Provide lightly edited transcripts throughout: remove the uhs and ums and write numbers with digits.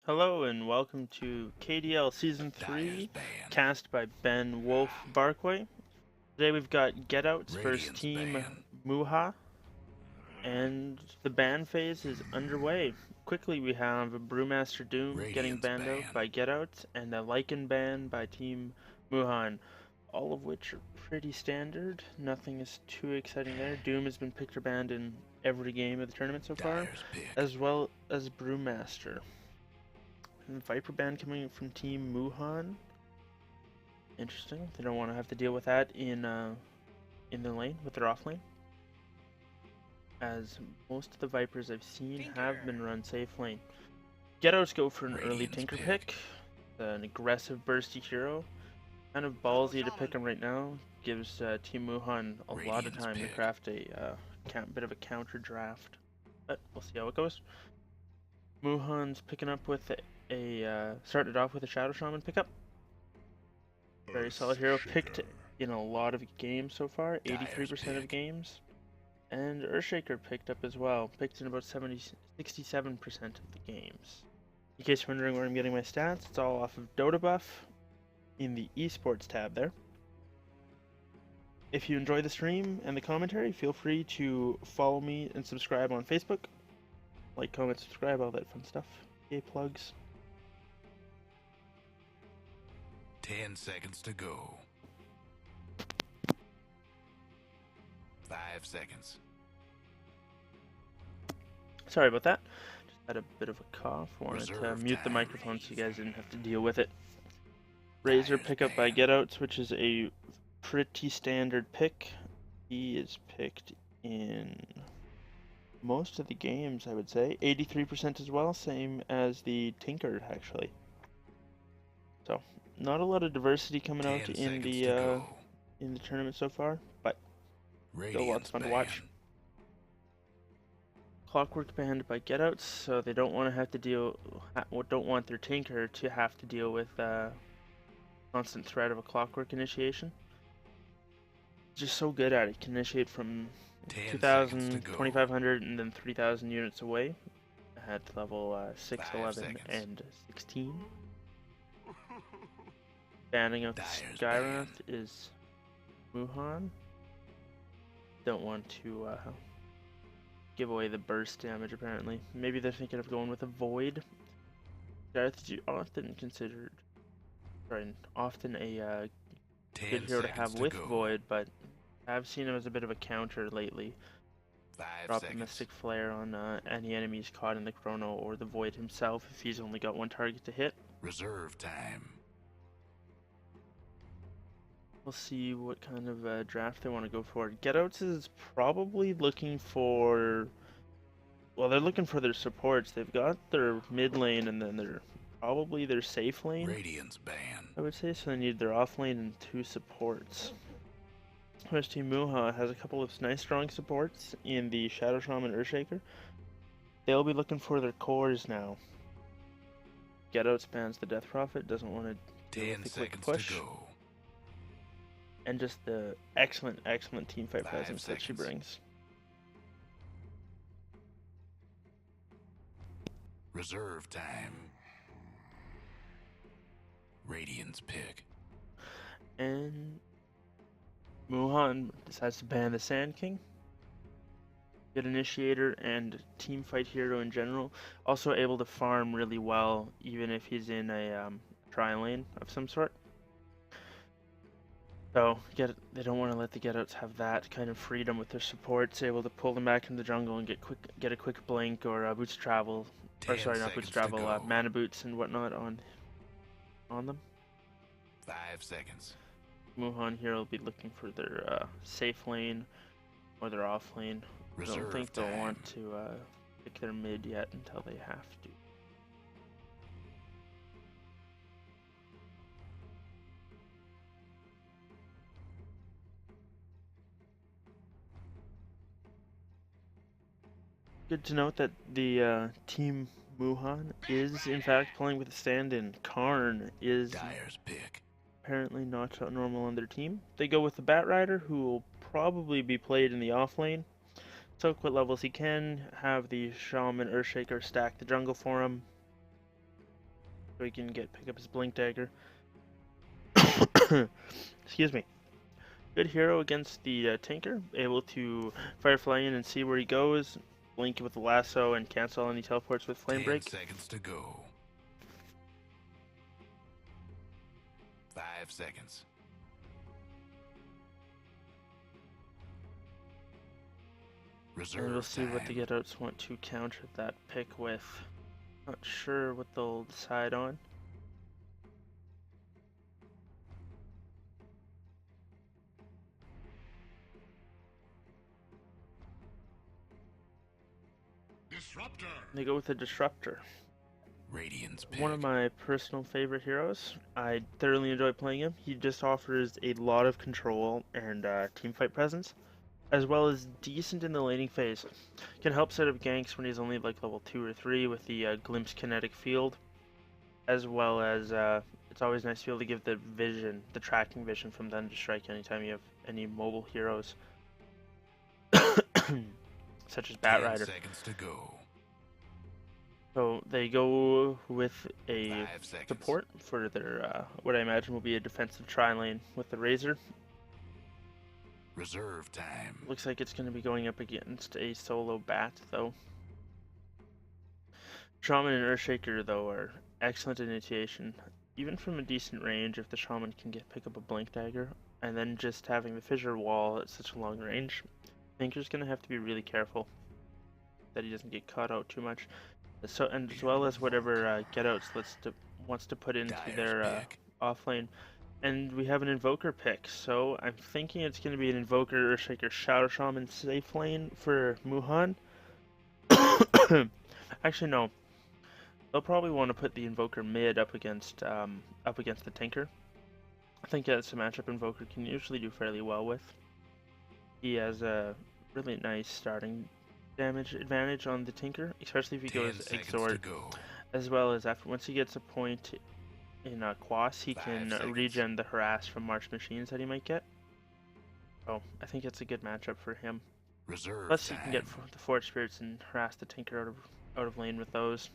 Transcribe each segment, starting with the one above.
Hello and welcome to KDL Season 3, cast by Ben Wolf Barkway. Today we've got Get Outs versus Team Muhan, and the ban phase is underway. Quickly we have Brewmaster Doom getting banned out by Get Outs, and a Lycan ban by Team Muhan, all of which are pretty standard. Nothing is too exciting there. Doom has been picked or banned in every game of the tournament so far, as well as Brewmaster. And Viper ban coming from Team Muhan. Interesting. They don't want to have to deal with that in the lane with their off lane, as most of the Vipers I've seen have been run safe lane. Get-outs go for an early Tinker pick, an aggressive bursty hero. Kind of ballsy to pick him right now. Gives Team Muhan a lot of time to craft a bit of a counter draft, but we'll see how it goes. Muhan's picking up with started off with a Shadow Shaman pickup. Very solid hero, picked in a lot of games so far, 83% of games. And Earthshaker picked up as well, picked in about 67% of the games. In case you're wondering where I'm getting my stats, it's all off of Dota buff in the esports tab there. If you enjoy the stream and the commentary, feel free to follow me and subscribe on Facebook. Like, comment, subscribe, all that fun stuff. Yay, plugs. 10 seconds to go. 5 seconds. Sorry about that. Just had a bit of a cough. Wanted to mute the microphone so you guys didn't have to deal with it. Razor pickup by Get-outs, which is a pretty standard pick. He is picked in most of the games, I would say. 83% as well, same as the Tinker, actually. So, not a lot of diversity coming out in the tournament so far, but still lots of fun to watch. Clockwork banned by Get-outs, so they don't want to have to don't want their Tinker to have to deal with constant threat of a Clockwork initiation. Just so good at it. Can initiate from 2,000, 2,500, and then 3,000 units away at level 6, 11, and 16. Banning out the Skywrath is Muhan. Don't want to give away the burst damage, apparently. Maybe they're thinking of going with a Void. Skywrath is often a good hero to have with Void, but I've seen him as a bit of a counter lately. Drop a Mystic Flare on any enemies caught in the Chrono or the Void himself if he's only got one target to hit. Reserve time. We'll see what kind of draft they want to go for. Get-outs is probably looking for... Well, they're looking for their supports. They've got their mid lane and then probably their safe lane. Radiance ban. I would say, so they need their off lane and 2 supports. Whereas Team Muhan has a couple of nice strong supports in the Shadow Shaman Earthshaker. They'll be looking for their cores now. Get-out spans the Death Prophet, doesn't want to do a quick push. To go. And just the excellent team fight presence that she brings. Reserve time. Radiance pick. And Muhan decides to ban the Sand King. Good initiator and team fight hero in general. Also able to farm really well, even if he's in a tri lane of some sort. So they don't want to let the Get-outs have that kind of freedom with their supports, able to pull them back into the jungle and get a quick blink or boots travel, or sorry, not boots travel, mana boots and whatnot on them. 5 seconds. Muhan here will be looking for their safe lane or their off lane. I don't think they'll want to pick their mid yet until they have to. Good to note that the Team Muhan is in fact playing with a stand-in. Karn is apparently not normal on their team. They go with the Bat Rider, who will probably be played in the off lane. Soak what levels he can, have the Shaman Earthshaker stack the jungle for him. so he can pick up his blink dagger. Excuse me. Good hero against the tanker, able to firefly in and see where he goes, blink with the lasso, and cancel any teleports with flame 10 break. seconds to go. 5 seconds. Reserve And we'll see what the time. get-outs want to counter that pick with. Not sure what they'll decide on. Disruptor. They go with a disruptor. Radiant's pick. One of my personal favorite heroes. I thoroughly enjoy playing him. He just offers a lot of control and teamfight presence, as well as decent in the laning phase. Can help set up ganks when he's only like level 2 or 3 with the glimpse kinetic field, as well as it's always nice to be able to give the vision, the tracking vision from Thunder Strike anytime you have any mobile heroes, such as Bat 10 Rider. seconds to go. So they go with a 5 seconds. support for their what I imagine will be a defensive tri-lane with the Razor. Reserve time. Looks like it's going to be going up against a solo Bat, though. Shaman and Earthshaker, though, are excellent initiation. Even from a decent range, if the Shaman can pick up a Blink Dagger, and then just having the Fissure Wall at such a long range, Thinker's going to have to be really careful that he doesn't get caught out too much. So, and as well as whatever get-outs wants to put into Dyer's their pick. offlane. And we have an Invoker pick, so I'm thinking it's going to be an Invoker, Earthshaker, Shadow Shaman safe lane for Muhan. Actually, no. They'll probably want to put the Invoker mid up against the Tinker. I think that's a matchup Invoker can usually do fairly well with. He has a really nice starting damage advantage on the Tinker, especially if he goes Exort, as well as once he gets a point in Quas, he can regen the harass from March machines that he might get. So I think it's a good matchup for him. Reserve Plus, time. he can get the Forge Spirits and harass the Tinker out of lane with those.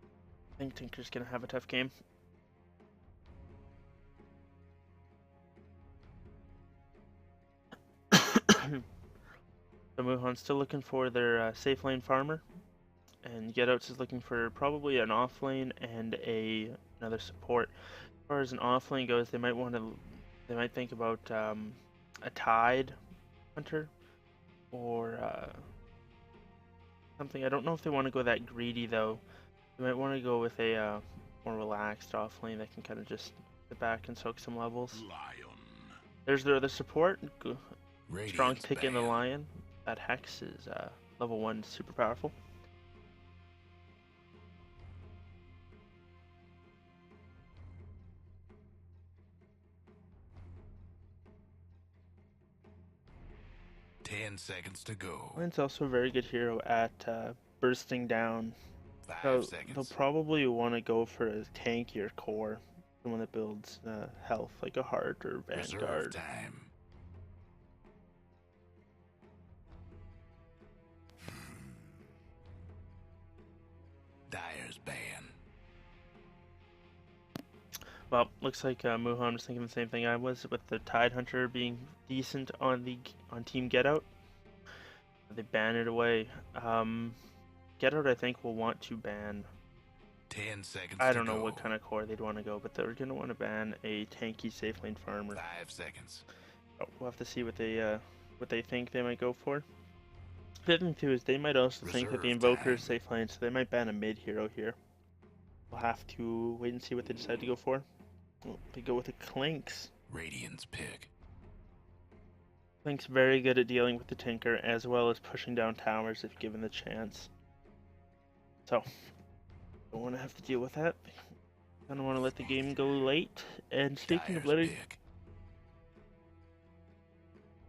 I think Tinker's gonna have a tough game. So Muhan's still looking for their safe lane farmer, and Getouts is looking for probably an off lane and another support. As far as an off lane goes, they might think about a Tide Hunter or something. I don't know if they want to go that greedy though. They might want to go with a more relaxed off lane that can kind of just sit back and soak some levels. Lion. There's their other support. Strong Radiant's pick in the ban. Lion. That Hex is level 1, super powerful. Ten seconds to go. Lion's also a very good hero at bursting down. 5 So seconds. they'll probably want to go for a tankier core, someone that builds health like a Heart or Reserve Vanguard. time. Dyer's ban. Well, looks like Muhan was thinking the same thing I was, with the Tide Hunter being decent on Team Get-Out. They ban it away. Get-Out, I think, will want to ban. 10 seconds. I to don't know go. what kind of core they'd want to go, but they're going to want to ban a tanky safe lane farmer. 5 seconds. Oh, we'll have to see what they think they might go for. The other thing too is they might also think that the Reserve Invoker is time. safe lane, so they might ban a mid hero here. We'll have to wait and see what they decide to go for. Well, they go with a Clinks. Radiant's pick. Clinks very good at dealing with the Tinker as well as pushing down towers if given the chance. So, don't want to have to deal with that. I don't want to let the game go late. And speaking of Dyer's pick.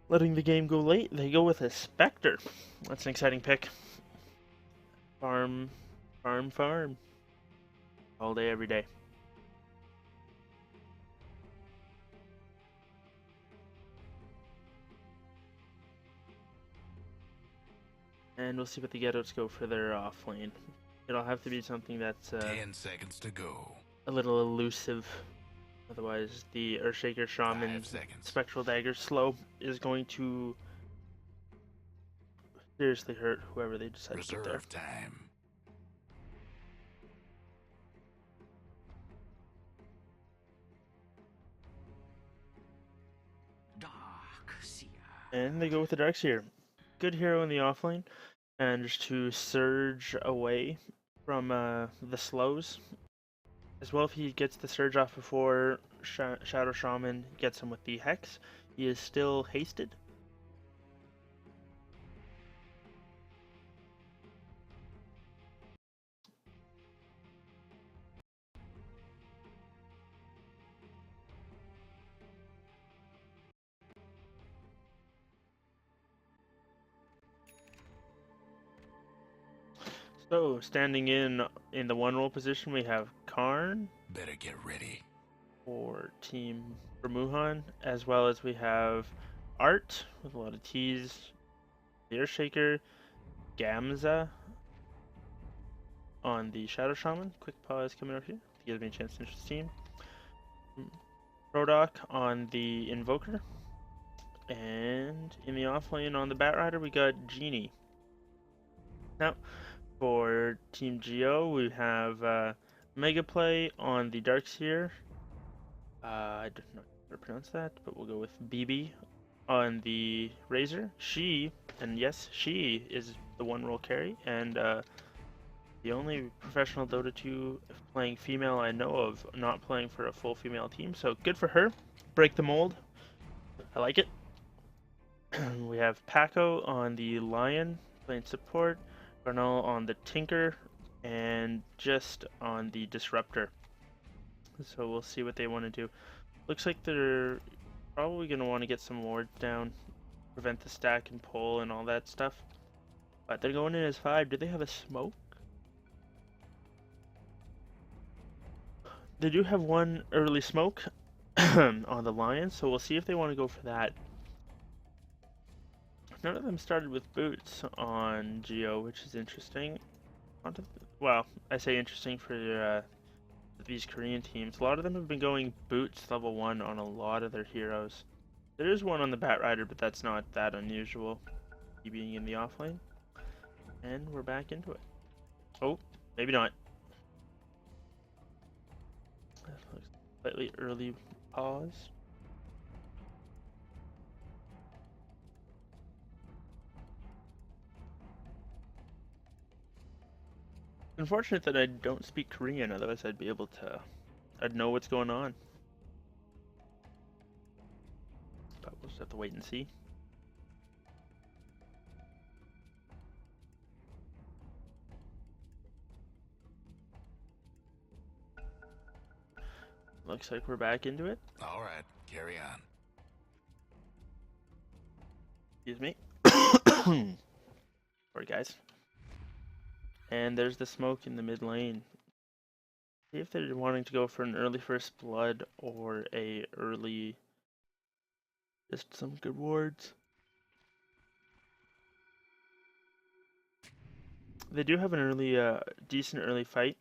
letting the game go late, they go with a Spectre. That's an exciting pick. Farm. All day, every day. And we'll see what the Getouts go for their off lane. It'll have to be something that's 10 seconds to go. a little elusive. Otherwise, the Earthshaker 5 Shaman seconds. Spectral Dagger slow is going to seriously hurt whoever they decide to put there. Reserve time. And they go with the Darkseer. Good hero in the offlane, and just to surge away from the slows. As well, if he gets the surge off before Shadow Shaman gets him with the Hex, he is still hasted. So, standing in the one roll position, we have Karn Better get ready. for Team Muhan, as well as we have Art with a lot of T's, the Earthshaker, Gamza on the Shadow Shaman. Quick pause coming up here to give me a chance to introduce the team. Prodoc on the Invoker, and in the offlane on the Batrider we got Genie. Now, for Team Geo, we have Mega Play on the Darkseer. I don't know how to pronounce that, but we'll go with BB on the Razor. She, and yes, she is the one roll carry, and the only professional Dota 2 playing female I know of not playing for a full female team, so good for her. Break the mold. I like it. We have Paco on the Lion playing support. Garnal on the Tinker, and just on the Disruptor. So we'll see what they want to do. Looks like they're probably going to want to get some wards down, prevent the stack and pull and all that stuff. But they're going in as 5. Do they have a smoke? They do have one early smoke on the Lion, so we'll see if they want to go for that. None of them started with boots on Geo, which is interesting. Well, I say interesting for these Korean teams. A lot of them have been going boots level 1 on a lot of their heroes. There is one on the Batrider, but that's not that unusual, he being in the offlane. And we're back into it. Oh, maybe not. Slightly early pause. Unfortunate that I don't speak Korean, otherwise I'd be able to, I'd know what's going on. But we'll just have to wait and see. Looks like we're back into it. All right, carry on. Excuse me. Sorry, guys. And there's the smoke in the mid lane. See if they're wanting to go for an early first blood or a early, just some good wards. They do have an early, decent early fight.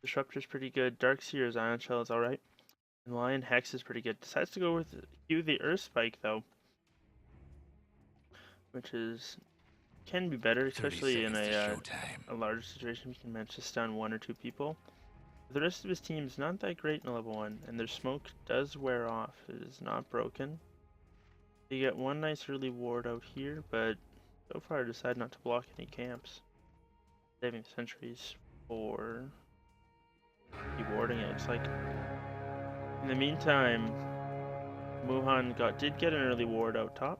Disruptor's pretty good. Darkseer's Ion Shell is alright. And Lion Hex is pretty good. Decides to go with Hugh the Earth Spike though, which is can be better, especially in a larger situation. You can manage to stun 1 or 2 people. The rest of his team's not that great in level 1, and their smoke does wear off. It is not broken. They get one nice early ward out here, but so far I decided not to block any camps. Saving sentries for dewarding, it looks like. In the meantime, Muhan did get an early ward out top.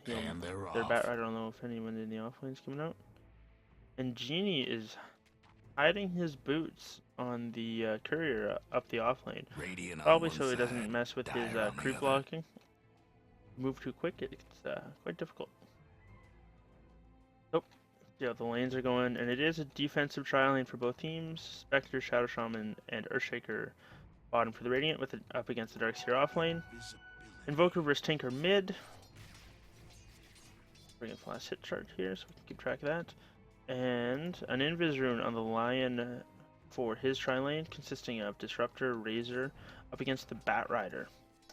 And they're their off. Batrider, I don't know if anyone in the offlane's coming out. And Genie is hiding his boots on the courier up the offlane. Probably so he doesn't mess with his creep blocking. Move too quick, it's quite difficult. Oh, yeah, the lanes are going, and it is a defensive trial lane for both teams. Spectre, Shadow Shaman, and Earthshaker bottom for the Radiant with it up against the Darkseer offlane. Invoker versus Tinker mid. Bring a flash hit chart here so we can keep track of that. And an invis rune on the Lion for his tri-lane, consisting of Disruptor, Razor, up against the Bat Rider.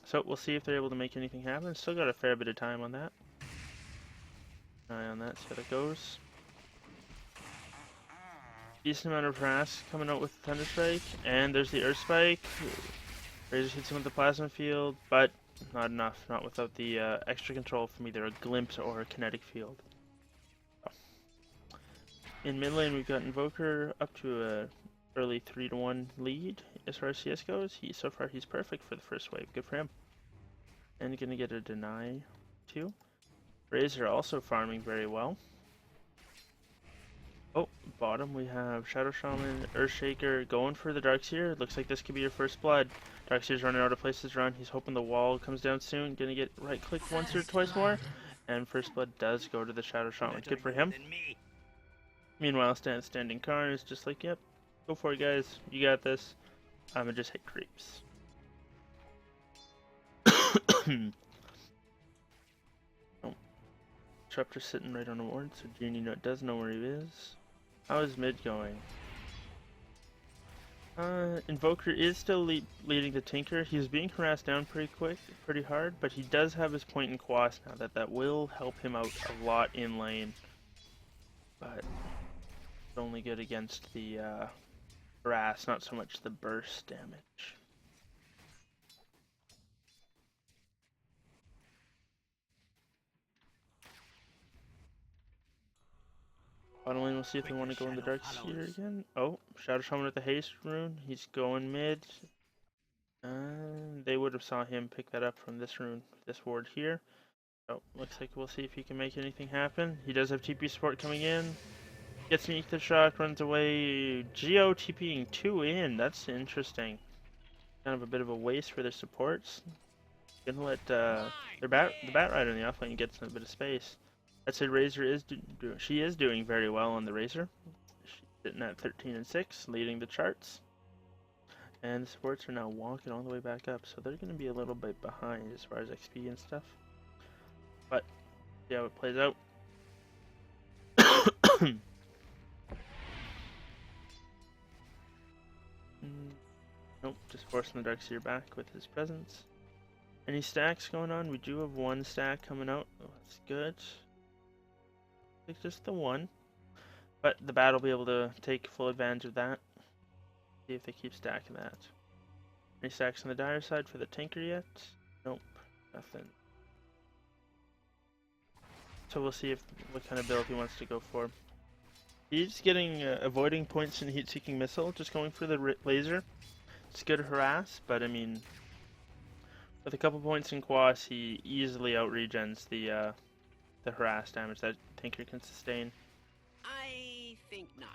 So we'll see if they're able to make anything happen. Still got a fair bit of time on that. Eye on that, see how that goes. Decent amount of harass coming out with the Thunder Strike, and there's the Earth Spike. Razor hits him with the Plasma Field, but not enough. Not without the extra control from either a Glimpse or a Kinetic Field. In mid lane, we've got Invoker up to a early 3-1 lead as far as CS goes. So far he's perfect for the first wave. Good for him. And gonna get a deny too. Razor also farming very well. Oh, bottom we have Shadow Shaman, Earthshaker going for the Darkseer. Looks like this could be your first blood. Darkseer's running out of places to run. He's hoping the wall comes down soon. Gonna get right click once or twice more. And first blood does go to the Shadow Shaman. Good for him. Meanwhile, standing Karn is just like, yep, go for it, guys. You got this. I'ma just hit creeps. Oh, Disruptor sitting right on the ward, so Genie does know where he is. How is mid going? Invoker is still leading the Tinker. He's being harassed down pretty hard, but he does have his point in Quas now. That will help him out a lot in lane. But it's only good against the harass, not so much the burst damage. Bottom lane, we'll see if they want to go in the Darkseer again. Oh, Shadow Shaman with the haste rune. He's going mid. They would have saw him pick that up from this rune, this ward here. Oh, looks like we'll see if he can make anything happen. He does have TP support coming in. Gets an Ether Shock, runs away. Geo TPing 2 in. That's interesting. Kind of a bit of a waste for their supports. Gonna let the Bat Rider in the offlane get a bit of space. I'd say Razor is she is doing very well on the Razor. She's sitting at 13 and 6, leading the charts. And the supports are now walking all the way back up, so they're going to be a little bit behind as far as XP and stuff. But see how it plays out. Nope, just forcing the Darkseer back with his presence. Any stacks going on? We do have one stack coming out. Oh, that's good. I think just the one. But the bat will be able to take full advantage of that. See if they keep stacking that. Any stacks on the dire side for the Tinker yet? Nope, nothing. So we'll see what kind of build he wants to go for. He's getting avoiding points in heat-seeking missile, just going for the laser. It's good harass, but I mean, with a couple points in Quas, he easily out-regens the harass damage that Tinker can sustain. I think not.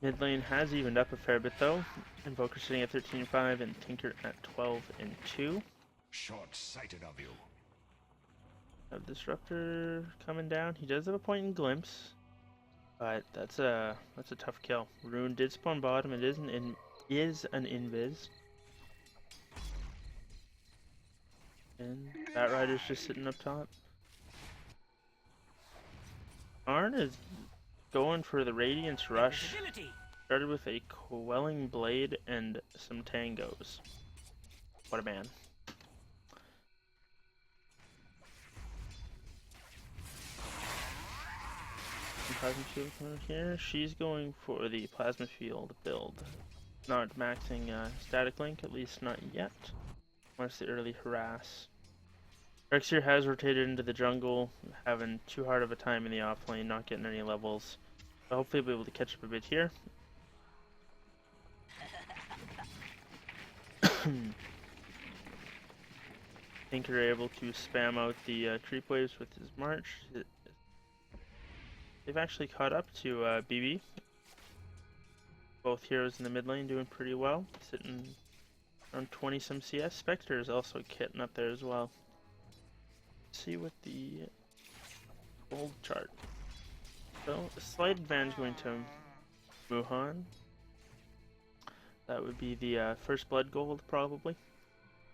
Mid lane has evened up a fair bit though. Invoker sitting at 13-5 and Tinker at 12-2. Short-sighted of you. Have Disruptor coming down. He does have a point in Glimpse, but that's a tough kill. Rune did spawn bottom. It is an invis. And Bat Rider's just sitting up top. Arn is going for the Radiance Rush. Started with a Quelling Blade and some Tangos. What a man. Plasma Field coming here. She's going for the Plasma Field build. Not maxing Static Link, at least not yet. Wants the early harass. Darkseer has rotated into the jungle, having too hard of a time in the off lane, not getting any levels. So hopefully we'll be able to catch up a bit here. Tinker able to spam out the creep waves with his march. They've actually caught up to BB. Both heroes in the mid lane doing pretty well, sitting around 20 some CS. Spectre is also kitting up there as well. Let's see what the gold chart. So a slight advantage going to Muhan. That would be the first blood gold probably,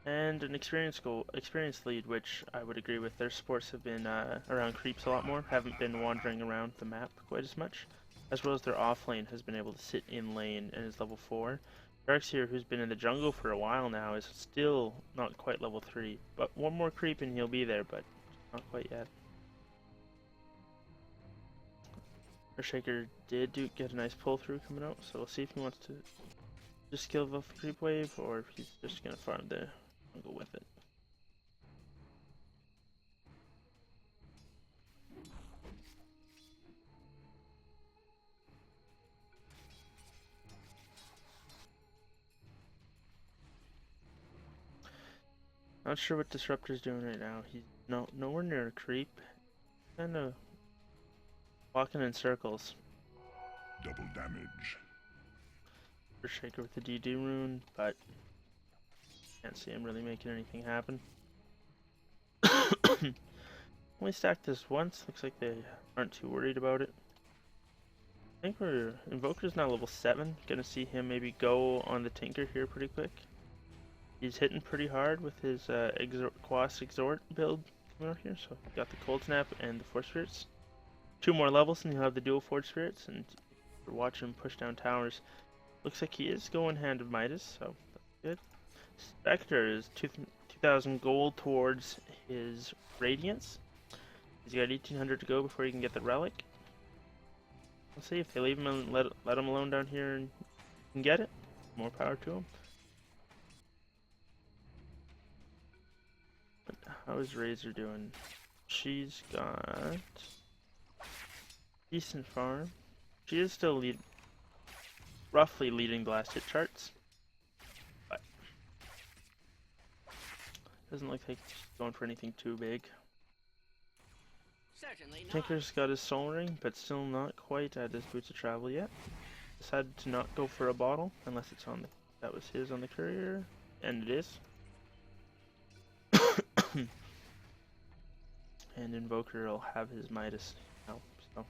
and an experience lead, which I would agree with. Their supports have been around creeps a lot more. Haven't been wandering around the map quite as much. as well as their off lane, has been able to sit in lane and is level 4. Dark's here, who's been in the jungle for a while now, is still not quite level 3. But one more creep and he'll be there, but not quite yet. Earthshaker did get a nice pull through coming out, so we'll see if he wants to just kill the creep wave or if he's just gonna farm the jungle with it. Not sure what Disruptor's doing right now. He's nowhere near a creep. Kind of walking in circles. Double damage. Shaker with the DD rune, but can't see him really making anything happen. Only stacked this once. Looks like they aren't too worried about it. I think Invoker's now level 7. Gonna see him maybe go on the Tinker here pretty quick. He's hitting pretty hard with his Quas Exhort build coming out here. So got the Cold Snap and the Force Spirits. 2 more levels and he'll have the dual Force Spirits, and watch him push down towers. Looks like he is going Hand of Midas, so that's good. Spectre is 2,000 gold towards his Radiance. He's got 1,800 to go before he can get the Relic. We'll see if they leave him and let him alone down here and can get it. More power to him. But how is Razor doing? She's got decent farm. She is still roughly leading the last hit charts, but doesn't look like she's going for anything too big. Certainly not. Tinker's got his Soul Ring, but still not quite at his Boots of Travel yet. Decided to not go for a bottle unless it's on the that was his on the courier, and it is. And Invoker will have his Midas now, so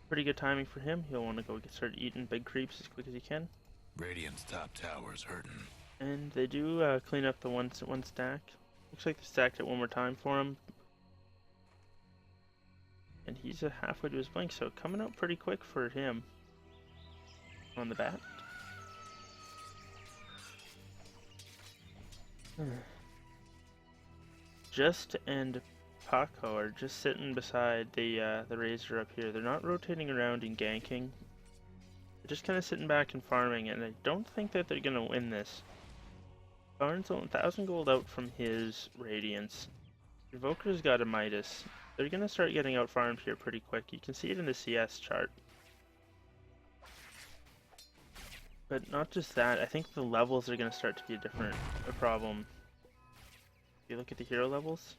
pretty good timing for him. He'll want to go start eating big creeps as quick as he can. Radiant's top tower's hurting. And they do clean up the one stack. Looks like they stacked it one more time for him. And he's halfway to his blink, so coming out pretty quick for him on the bat. Just and Paco are just sitting beside the Razor up here. They're not rotating around and ganking. They're just kind of sitting back and farming, and I don't think that they're gonna win this. Barnes 1,000 gold out from his Radiance. Invoker's got a Midas. They're gonna start getting out farmed here pretty quick. You can see it in the CS chart. But not just that, I think the levels are gonna start to be a problem. If you look at the hero levels,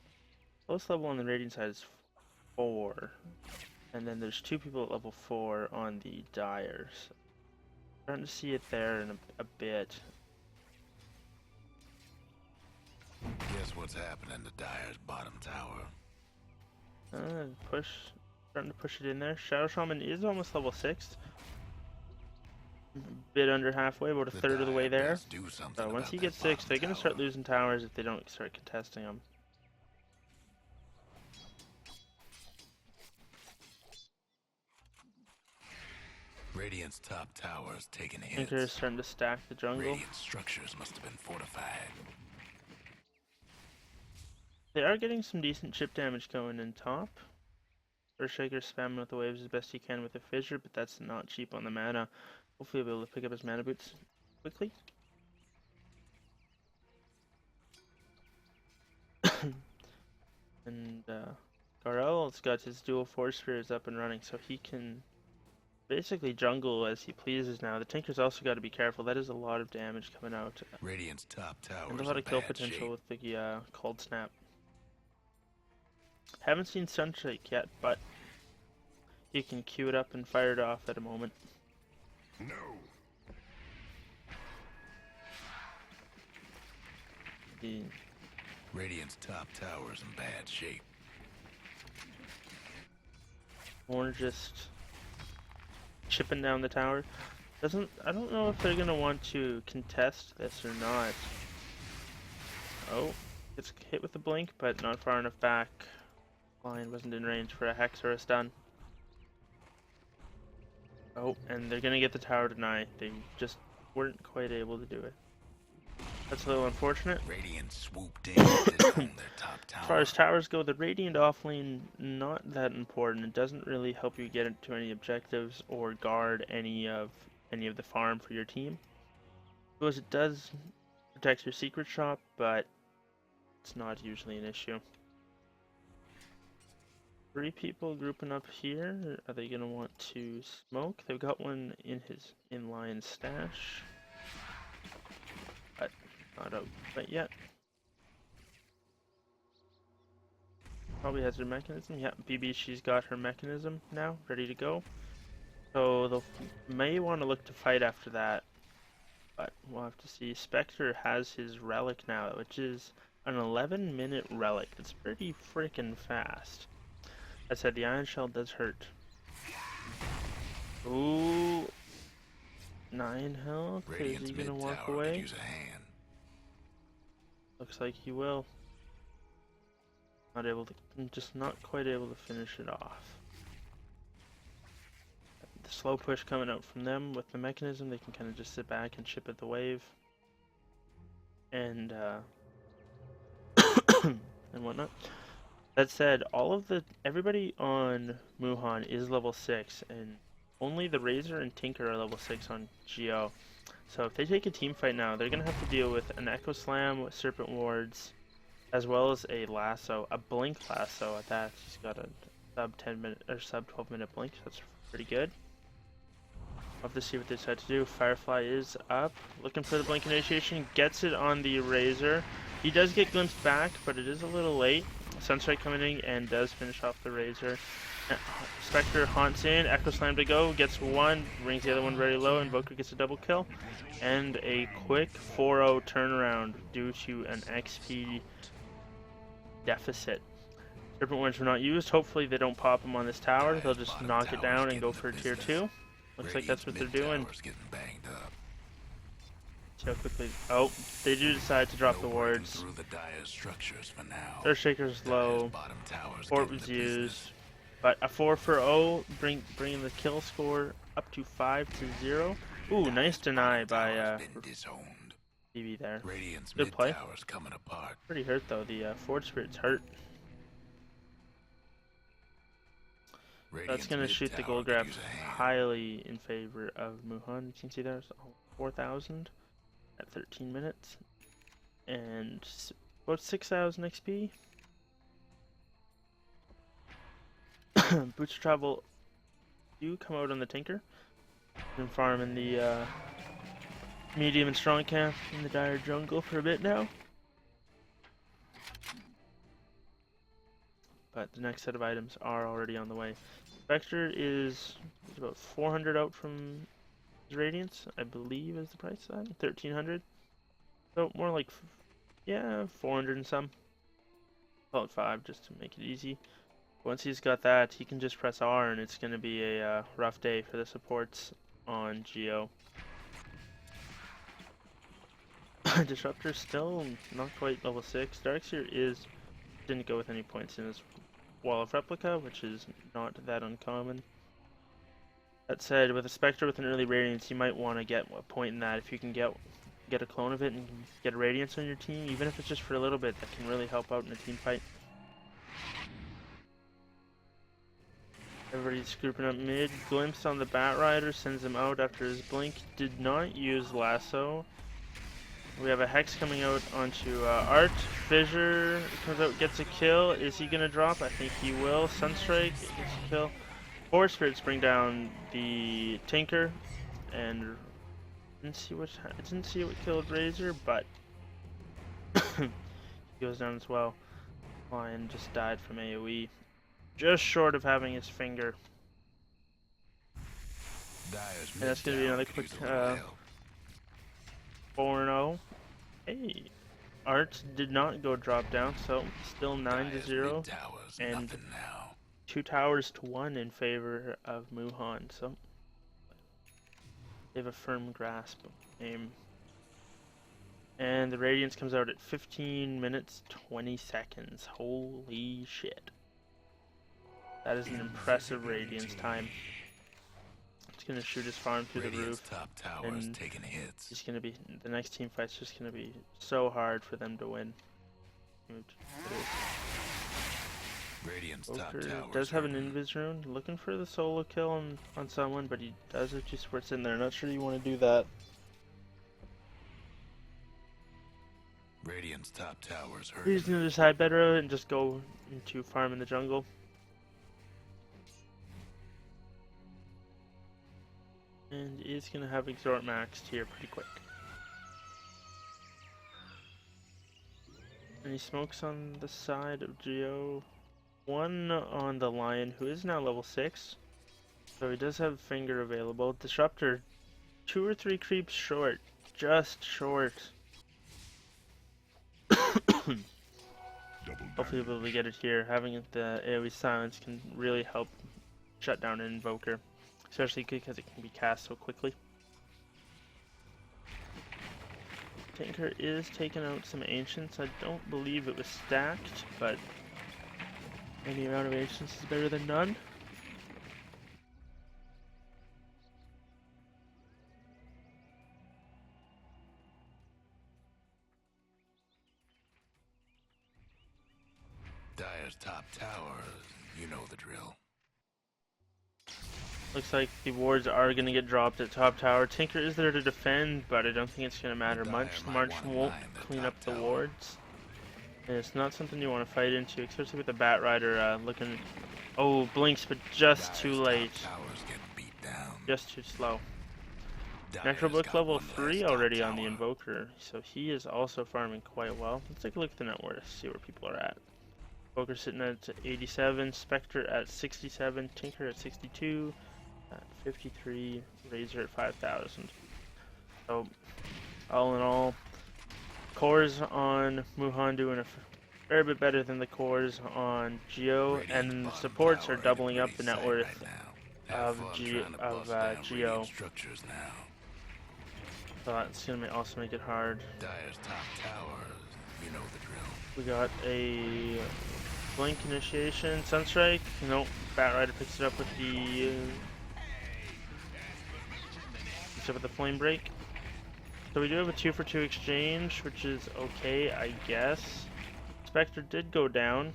lowest level on the Radiant side is 4. And then there's 2 people at level 4 on the Dyers. Starting to see it there in a bit. Guess what's happening to Dyer's bottom tower? Starting to push it in there. Shadow Shaman is almost level 6. A bit under halfway, about a third of the way there. So once he gets 6, they're going to start losing towers if they don't start contesting them. Radiant's top tower's taking hits. Tinker's starting to stack the jungle. Radiant structures must have been fortified. They are getting some decent chip damage going in top. Earthshaker's spamming with the waves as best he can with a fissure, but that's not cheap on the mana. Hopefully he'll be able to pick up his mana boots quickly. And Garel's got his dual Force Spirits up and running, so he can basically jungle as he pleases now. The Tinker's also got to be careful. That is a lot of damage coming out. Radiant's top tower And a lot of kill potential with the Cold Snap. Haven't seen Sunshake yet, but you can queue it up and fire it off at a moment. No. Radiant's top tower's in bad shape. Or just chipping down the tower. I don't know if they're gonna want to contest this or not. Oh, gets hit with the blink, but not far enough back. Lion wasn't in range for a hex or a stun. Oh, and they're gonna get the tower deny. They just weren't quite able to do it. That's a little unfortunate. Radiant swooped in to zone their top tower. As far as towers go, the Radiant offlane, not that important. It doesn't really help you get into any objectives or guard any of the farm for your team. Because it does protect your secret shop, but it's not usually an issue. 3 people grouping up here. Are they gonna want to smoke? They've got one in his inline stash, but not out quite yet. Probably has her mechanism. Yeah, BB, she's got her mechanism now, ready to go. So they may want to look to fight after that, but we'll have to see. Spectre has his relic now, which is an 11-minute relic. It's pretty freaking fast. I said the iron shell does hurt. Ooh, 9 health. Is he gonna walk away? Use a hand. Looks like he will. Not able to, just not quite able to finish it off. The slow push coming out from them with the mechanism, they can kind of just sit back and chip at the wave. And and whatnot. That said, everybody on Muhan is level 6, and only the Razor and Tinker are level 6 on Geo. So if they take a team fight now, they're gonna have to deal with an Echo Slam with Serpent Wards, as well as a lasso, a blink lasso at that. He's got a sub 10-minute or sub 12-minute blink. So that's pretty good. We'll have to see what they decide to do. Firefly is up, looking for the blink initiation, gets it on the Razor. He does get glimpsed back, but it is a little late. Sunstrike coming in and does finish off the Razor. Spectre haunts in, Echo Slam to go, gets one, brings the other one very low, Invoker gets a double kill. And a quick 4-0 turnaround due to an XP deficit. Serpent Wards were not used. Hopefully they don't pop them on this tower. They'll just knock it down and go for a tier 2. Looks like that's what they're doing. See how quickly. Oh, they do decide to drop the wards. Earthshaker's low. Fort was used. But a 4 for 0, bringing the kill score up to 5-0. Ooh, nice deny by BB there. Good play. Pretty hurt though. The Fort Spirit's hurt. That's gonna shoot the gold grab highly in favor of Muhan. You can see there's 4,000 at 13 minutes and about 6,000 XP. Boots of Travel do come out on the Tinker and farm in the medium and strong camp in the dire jungle for a bit now. But the next set of items are already on the way. Spectre is about 400 out from his Radiance, I believe is the price of that. 1,300. So more like, yeah, 400 and some. Call it 5 just to make it easy. Once he's got that, he can just press R and it's going to be a rough day for the supports on Geo. Disruptor still not quite level 6. Darkseer didn't go with any points in his Wall of Replica, which is not that uncommon. That said, with a Spectre with an early Radiance, you might want to get a point in that. If you can get a clone of it and get a Radiance on your team, even if it's just for a little bit, that can really help out in a team fight. Everybody's grouping up mid. Glimpse on the Bat Rider, sends him out after his blink. Did not use Lasso. We have a Hex coming out onto Art. Fissure comes out, gets a kill. Is he gonna drop? I think he will. Sunstrike gets a kill. 4 Spirits bring down the Tinker, and didn't see what killed Razor, but he goes down as well. Lion just died from AoE, just short of having his finger. And that's gonna be another quick 4-0. Hey, Art did not go drop down, so still 9-0, and 2 towers to 1 in favor of Muhan. So they have a firm grasp of the game. And the Radiance comes out at 15 minutes 20 seconds. Holy shit! That is an impressive Radiance time. gonna shoot his farm through the Radiant's roof, top tower is and taking hits. he's gonna be the next team fight's just gonna be so hard for them to win. Radiant's top Poker tower does have an invis rune, looking for the solo kill on someone, but he does have 2 supports in there. Not sure you want to do that. Radiant's top tower's hurt. He's gonna decide better and just go into farm in the jungle. And he's gonna have Exhort maxed here pretty quick. Any smokes on the side of Geo? One on the Lion, who is now level 6. So he does have Finger available. Disruptor, 2 or 3 creeps short. Just short. Hopefully we'll be able to get it here. Having the AoE silence can really help shut down an Invoker. Especially because it can be cast so quickly. Tinker is taking out some Ancients. I don't believe it was stacked, but any amount of Ancients is better than none. Dire's top tower, you know the drill. Looks like the wards are going to get dropped at top tower. Tinker is there to defend, but I don't think it's going to matter much. March won't clean up the wards. And it's not something you want to fight into, especially with the Bat Rider looking... Oh, blinks, but just too late. Just too slow. Necrobook level 3 already on the Invoker, so he is also farming quite well. Let's take a look at the net worth, see where people are at. Invoker sitting at 87, Spectre at 67, Tinker at 62, at 53, Razor at 5,000. So, all in all, cores on Muhan doing a fair bit better than the cores on Geo, and the supports are doubling up the net worth of Geo. So that's gonna also make it hard. Dire's top tower, you know the drill. We got a Blink initiation, Sunstrike. Nope, Bat Rider picks it up with the Flame Break. So we do have a 2-for-2 exchange, which is okay, I guess. Spectre did go down.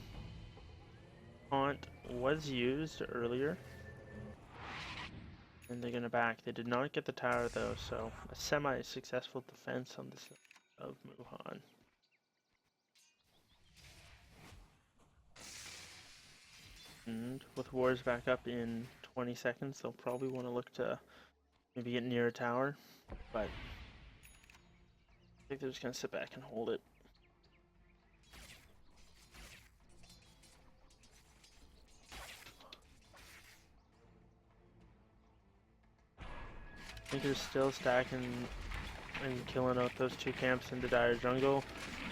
Haunt was used earlier. And they're gonna back. They did not get the tower though, so a semi-successful defense on this of Muhan. And with wars back up in 20 seconds, they'll probably want to look to maybe get near a tower, but I think they're just gonna sit back and hold it. I think they're still stacking and killing out those 2 camps in the Dire jungle.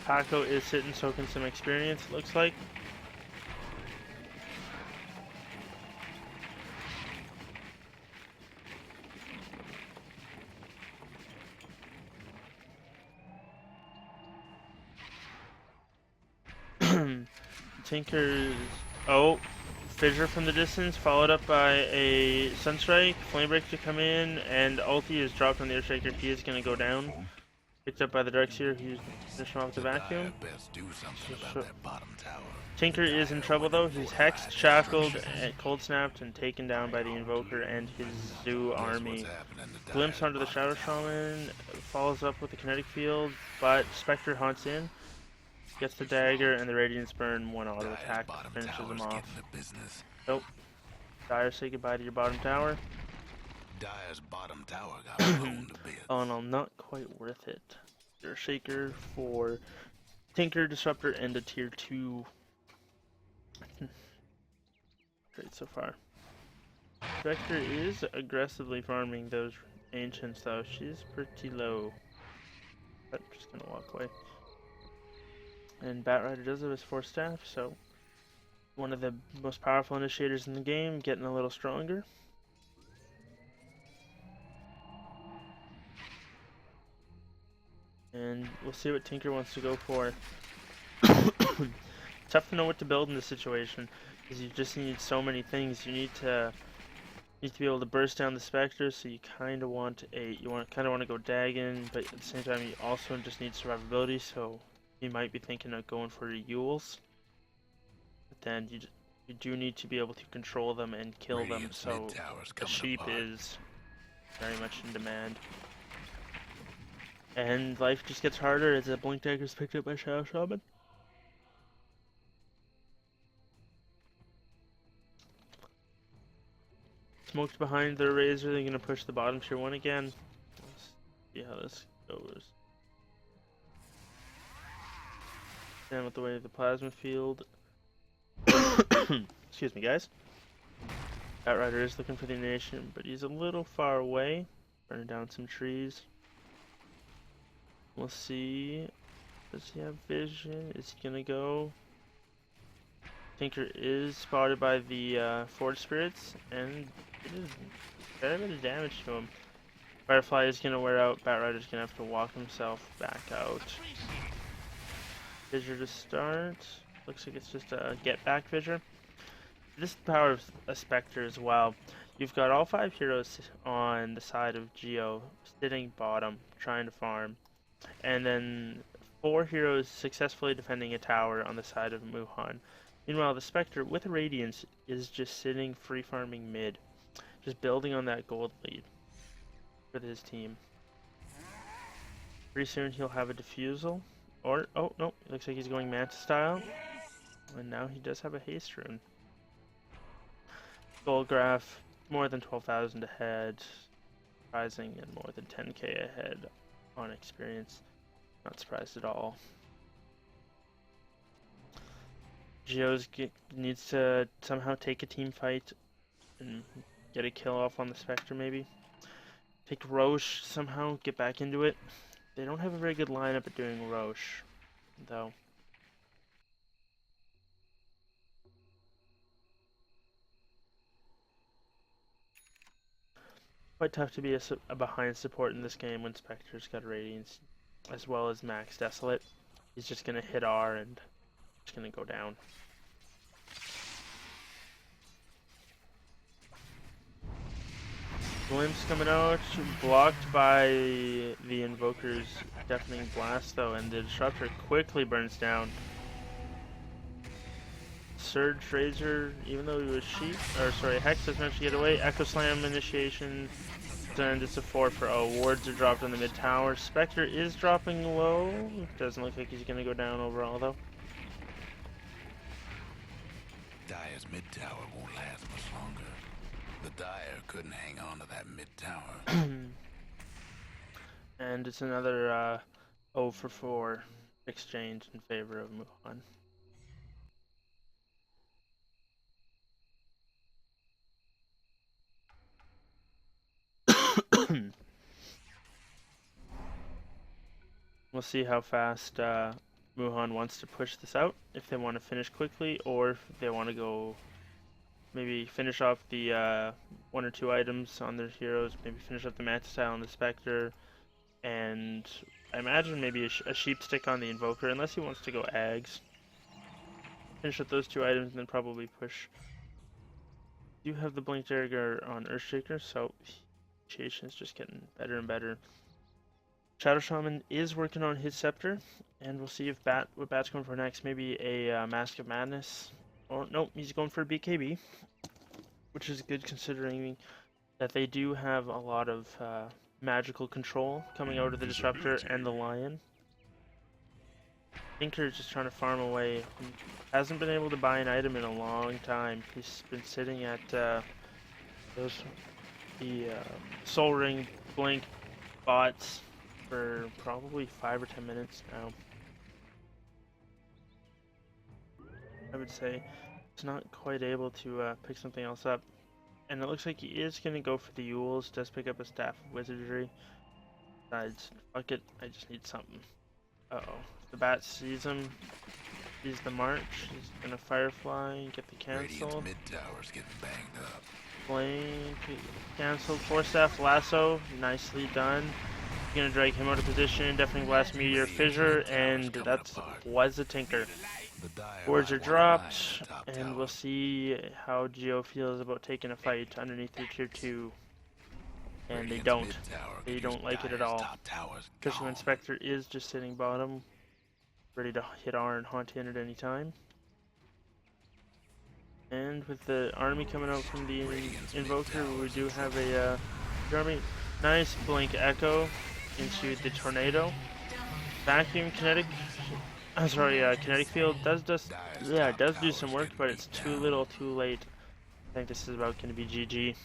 Paco is sitting soaking some experience, it looks like. Tinker's... Oh, Fissure from the distance, followed up by a Sunstrike, Flamebreak to come in, and ulti is dropped on the Earthshaker. He is going to go down. Picked up by the Darkseer, he's finishing off the vacuum. Tinker is in trouble though. He's hexed, shackled, and cold snapped, and taken down by the Invoker and his Zoo army. Glimpse onto the Shadow Shaman, follows up with the Kinetic Field, but Spectre hunts in. Gets the dagger and the Radiance Burn, 1 auto attack finishes him off. Nope. Dire, say goodbye to your bottom tower. Dire's bottom tower got blown to bits. Oh no, not quite worth it. Shaker for Tinker, Disruptor, and a tier 2. Great so far. Spectre is aggressively farming those Ancients though. She's pretty low. But I'm just gonna walk away. And Bat Rider does have his 4 staff, so one of the most powerful initiators in the game, getting a little stronger. And we'll see what Tinker wants to go for. Tough to know what to build in this situation, because you just need so many things. You need to Needs to be able to burst down the Spectre, so you kind of want to go Dagon, but at the same time you also just need survivability, so you might be thinking of going for Yules. But then you do need to be able to control them and kill them, so the sheep is very much in demand. And life just gets harder as the Blink Dagger is picked up by Shadow Shaman. Smoked behind their Razor, they're gonna push the bottom tier 1 again. Let's see how this goes. Down with the way of the plasma field. Excuse me, guys. Batrider is looking for the nation, but he's a little far away. Burning down some trees. We'll see. Does he have vision? Is he gonna go? Tinker is spotted by the Forge Spirits, and it is a fair bit of damage to him. Firefly is gonna wear out. Batrider's gonna have to walk himself back out. Fissure to start. Looks like it's just a get back fissure. This is the power of a Spectre as well. You've got all 5 heroes on the side of Geo sitting bottom, trying to farm. And then 4 heroes successfully defending a tower on the side of Muhan. Meanwhile, the Spectre with Radiance is just sitting free farming mid, just building on that gold lead with his team. Pretty soon he'll have a Diffusal, or, oh no, it looks like he's going Manta style. And now he does have a haste rune. Gold graph, more than 12,000 ahead, rising and more than 10k ahead on experience. Not surprised at all. Geos needs to somehow take a team fight and get a kill off on the Spectre maybe. Take Roche somehow, get back into it. They don't have a very good lineup at doing Roche, though. Quite tough to be a behind support in this game when Spectre's got Radiance, as well as Max Desolate. He's just gonna hit R and it's gonna go down. Glimpse coming out, blocked by the Invoker's Deafening Blast though, and the Disruptor quickly burns down. Surge Razor, even though he was Hex has managed to get away. Echo Slam initiation, and it's a 4 for 0. Wards are dropped on the mid tower. Spectre is dropping low. Doesn't look like he's gonna go down overall though. Dire's mid tower won't last much longer. The Dire couldn't hang on to that mid tower. And it's another 0 for 4 exchange in favor of Muhan. We'll see how fast Muhan wants to push this out, if they want to finish quickly, or if they want to go maybe finish off the 1 or 2 items on their heroes, maybe finish up the Manta style on the Spectre, and I imagine maybe a sheep stick on the Invoker, unless he wants to go Ags. Finish up those 2 items and then probably push. You have the Blink Dagger on Earthshaker, so initiation is just getting better and better. Shadow Shaman is working on his Scepter, and we'll see if what Bat's going for next. Maybe a Mask of Madness. Or no, he's going for a BKB, which is good considering that they do have a lot of magical control coming out of the Disruptor and the Lion. Tinker is just trying to farm away. He hasn't been able to buy an item in a long time. He's been sitting at the Soul Ring Blink bots for probably 5 or 10 minutes now. I would say he's not quite able to pick something else up. And it looks like he is going to go for the Yules. Does pick up a Staff of Wizardry. Decides, fuck it, I just need something. Uh-oh. The Bat sees him. Sees the March. He's going to Firefly, get the cancel. Mid-tower's getting banged up. Blink, cancel. Force Staff, Lasso, nicely done. Gonna drag him out of position, Deafening Blast, Meteor, Fissure, and that was a Tinker. The dire Boards are might wanna line dropped, the top and tower. we'll see how Geo feels about taking a fight underneath their tier 2. And they Radiant's don't. mid-tower They could don't use like it at Dire's all. top towers Especially when gone. Spectre is just sitting bottom, ready to hit R and haunt in at any time. And with the army coming out from the Invoker, we do have a army. Nice blink echo into the tornado. Vacuum kinetic. Kinetic field does do some work, but it's too little, too late. I think this is about going to be GG.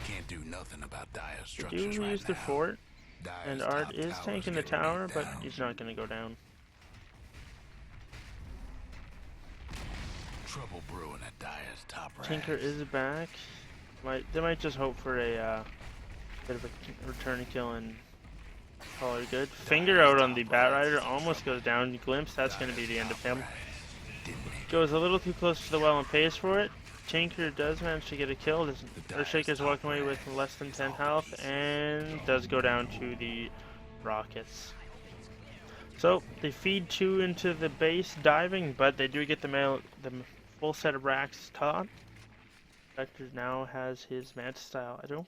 Can't do nothing about dire They structures do right lose the now. fort, Dire's and top Art is tower's tanking the getting tower, beat but down. he's not going to go down. Trouble brewing at Dire's top ranks. Tinker is back. They might just hope for a bit of a return kill and call it good. Finger out on the Batrider, almost goes down. Glimpse, that's going to be the end of him. Goes a little too close to the well and pays for it. Tinker does manage to get a kill. Earthshaker's walking away with less than 10 health and does go down to the rockets. So they feed 2 into the base diving, but they do get the full set of racks top. Spectre now has his Mantis style. I don't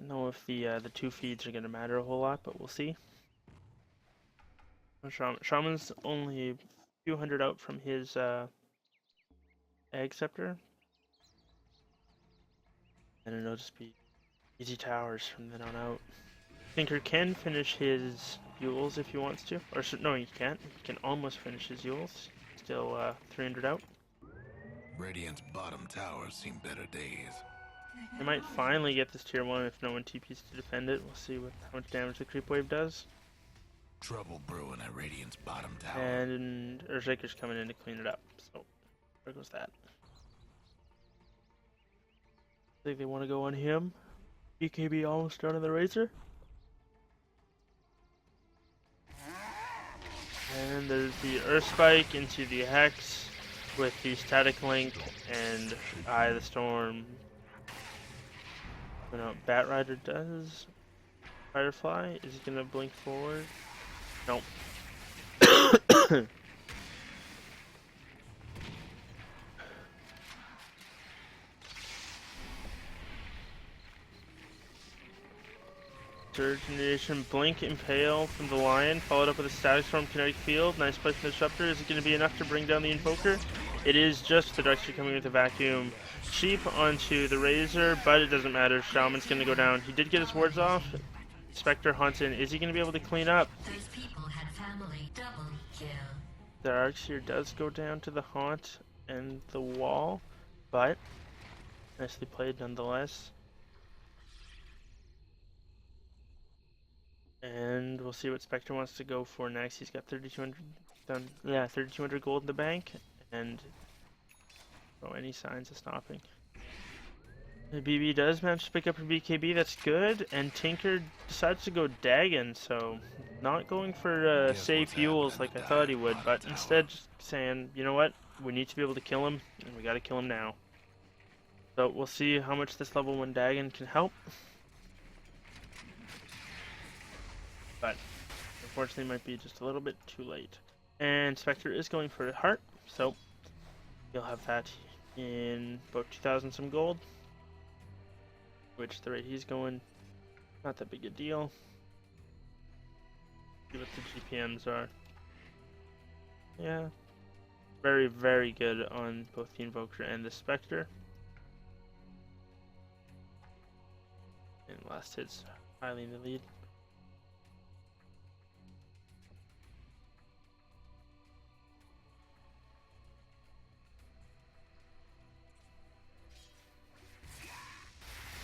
know if the 2 feeds are going to matter a whole lot, but we'll see. Shaman's only a few hundred out from his Egg Scepter. And it'll just be easy towers from then on out. Tinker can finish his Yules if he wants to. Or no, he can't. He can almost finish his Yules. Still 300 out. Radiant's bottom towers seen better days. They might finally get this tier 1 if no one TPs to defend it. We'll see how much damage the creep wave does. Trouble brewing at Radiant's bottom tower. And Earthshaker's coming in to clean it up. So there goes that. I think they want to go on him. BKB almost done on the Razor. And there's the Earth Spike into the Hex with the Static Link and Eye of the Storm. You know, Batrider does. Firefly, is he gonna blink forward? Nope. Surge Nation, Blink, Impale from the Lion, followed up with a Static Storm, Kinetic Field. Nice play from the Disruptor. Is it going to be enough to bring down the Invoker? It is just the Darkseer coming with a Vacuum Sheep onto the Razor, but it doesn't matter. Shaman's going to go down. He did get his wards off. Spectre hunts in. Is he going to be able to clean up? Those people had family double kill. The Darkseer does go down to the Haunt and the wall, but nicely played nonetheless. And we'll see what Spectre wants to go for next. He's got 3,200 done. Yeah, 3,200 gold in the bank, and any signs of stopping. The BB does manage to pick up a BKB. That's good. And Tinker decides to go Dagon, so not going for safe Yules like I thought he would, but instead just saying, you know what, we need to be able to kill him, and we got to kill him now. So we'll see how much this level 1 Dagon can help. But unfortunately might be just a little bit too late. And Spectre is going for a heart, so you'll have that in about 2,000 some gold, which the rate he's going, not that big a deal. See what the GPMs are. Yeah, very, very good on both the Invoker and the Spectre. And last hit's highly in the lead.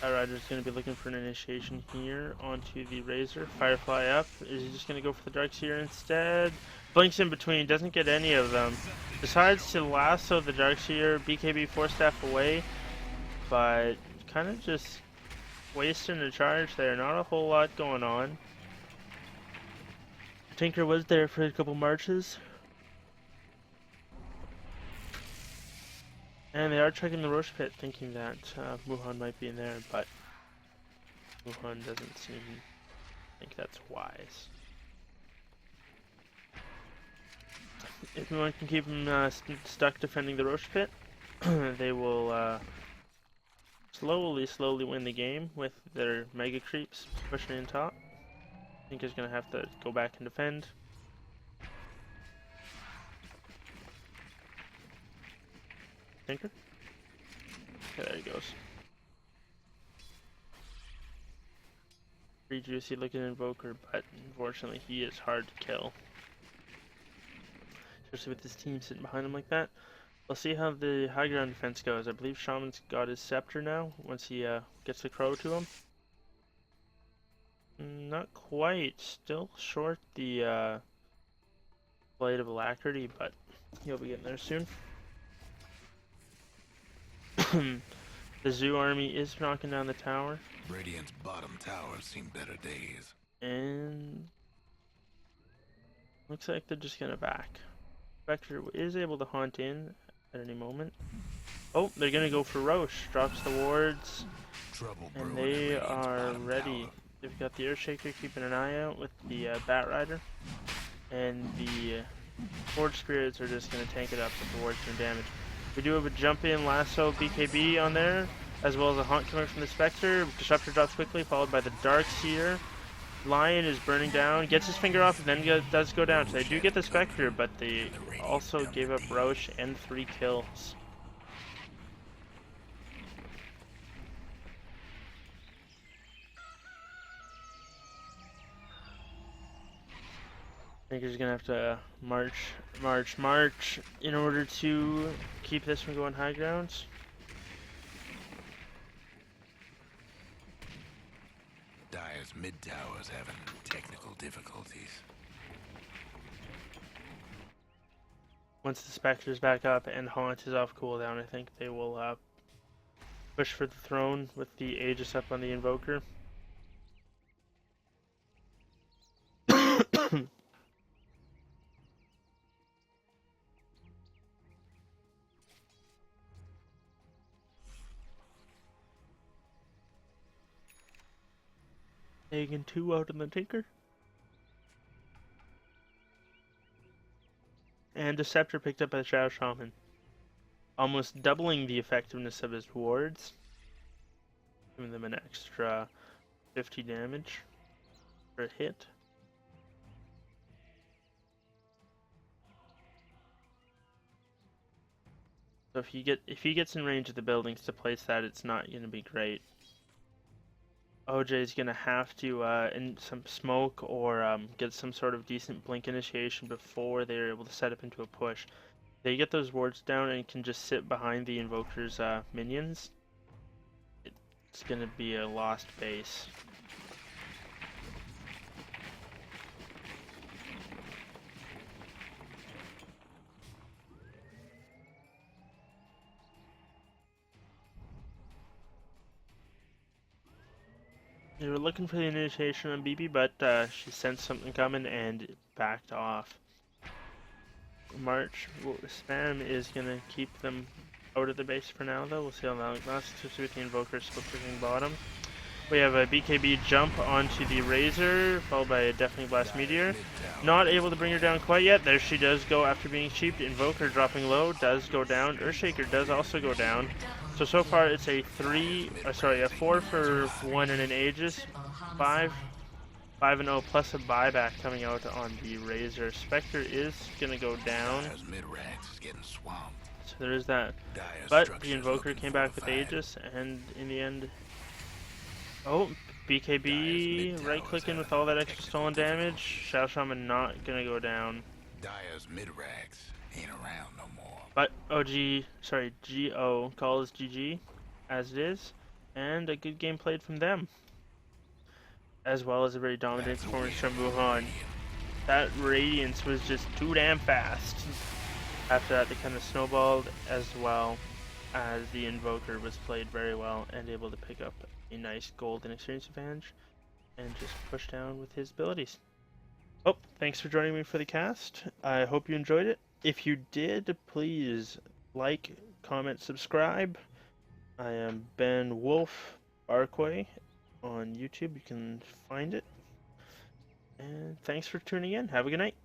Rider's going to be looking for an initiation here onto the Razor. Firefly up. Is he just going to go for the Darkseer instead? Blinks in between, doesn't get any of them. Decides to lasso the Darkseer, BKB 4-staff away, but kind of just wasting a charge there. Not a whole lot going on. Tinker was there for a couple marches. And they are checking the Roche Pit, thinking that Muhan might be in there, but Muhan doesn't seem think that's wise. If anyone can keep them stuck defending the Roche pit, they will slowly win the game with their mega creeps pushing in top. I think he's gonna have to go back and defend. Tinker? Okay, there he goes. Pretty juicy looking Invoker, but unfortunately he is hard to kill. Especially with his team sitting behind him like that. We'll see how the high ground defense goes. I believe Shaman's got his scepter now, once he gets the crow to him. Not quite. Still short the Blade of Alacrity, but he'll be getting there soon. The Zoo army is knocking down the tower. Radiant's bottom tower's seen better days. And looks like they're just gonna back. Spectre is able to haunt in at any moment. Oh, they're gonna go for Roche. Drops the wards. Trouble And brewing they at Radiant's are bottom ready. tower. They've got the Earthshaker keeping an eye out with the Bat Rider. And the Forge Spirits are just gonna tank it up with the wards doing damage. We do have a jump in lasso BKB on there, as well as a haunt coming from the Spectre. Disruptor drops quickly, followed by the Dark Seer. Lion is burning down, gets his finger off, and then does go down. So they do get the Spectre, but they also gave up Roche and 3 kills. I think he's gonna have to march in order to keep this from going high grounds. Dire's mid tower's having technical difficulties. Once the Spectre's back up and Haunt is off cooldown, I think they will push for the throne with the Aegis up on the Invoker. Taking 2 out in the Tinker. And a Scepter picked up by the Shadow Shaman. Almost doubling the effectiveness of his wards. Giving them an extra 50 damage per hit. So if he gets in range of the buildings to place that, it's not gonna be great. OJ is gonna have to in some smoke or get some sort of decent blink initiation before they're able to set up into a push. They get those wards down and can just sit behind the Invoker's minions. It's gonna be a lost base. They were looking for the initiation on BB, but she sensed something coming and backed off. March spam is gonna keep them out of the base for now, though. We'll see how that lasts. With the Invoker still pushing bottom. We have a BKB jump onto the Razor, followed by a Deafening Blast Meteor. Not able to bring her down quite yet. There she does go after being cheaped. Invoker dropping low, does go down. Earthshaker does also go down. So far it's a 4 for 1 and an Aegis. 5 and 0 plus a buyback coming out on the Razor. Spectre is gonna go down. Dire's mid-ranks is getting swamped. So there is that. Dire's But structure's the Invoker looking came back with fortified. Aegis, and in the end... Oh, BKB right-clicking with all that extra stolen damage. Shadow Shaman not gonna go down. Dire's mid-ranks ain't around no more. But GO calls GG as it is, and a good game played from them, as well as a very dominant performance from Muhan. That Radiance was just too damn fast. After that, they kind of snowballed, as well as the Invoker was played very well and able to pick up a nice gold and experience advantage and just push down with his abilities. Oh, thanks for joining me for the cast. I hope you enjoyed it. If you did, please like, comment, subscribe. I am Ben Wolf Barquay on YouTube. You can find it. And thanks for tuning in. Have a good night.